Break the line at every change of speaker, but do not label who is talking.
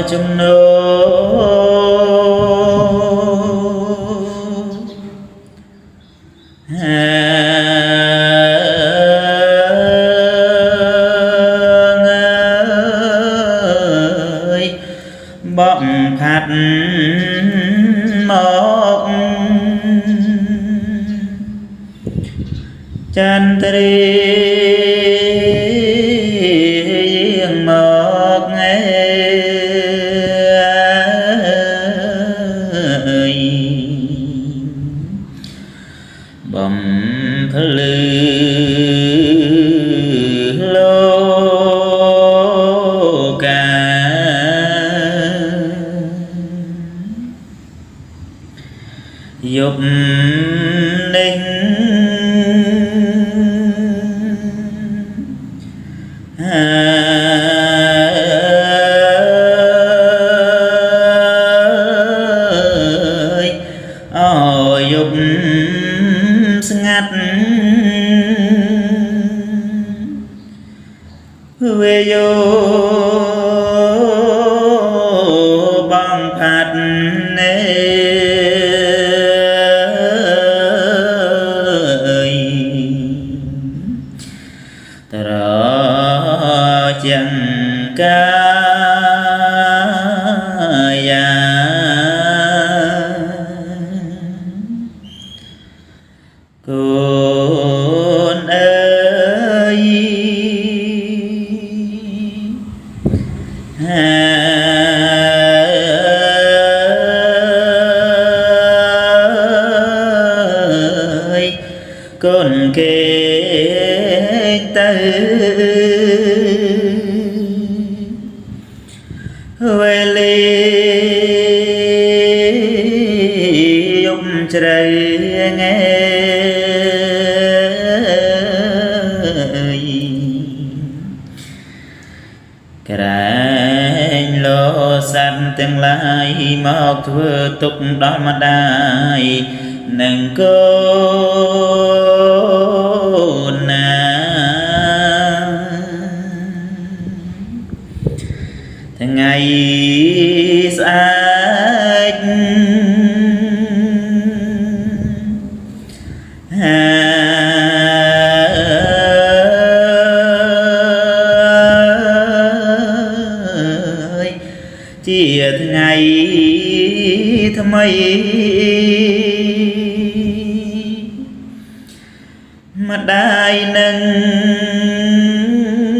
chung nô bọng phạt mọc chân tri mọc bọng lư lô ca dục ninh dục ngắt về vô bằng phạt chẳng ca ya con ơi con kê tư về ly ông trời nghe cái lô sanh tương lai mọc thưa tục đó mà đai nâng cô ngày sách chia ngày thầm ấy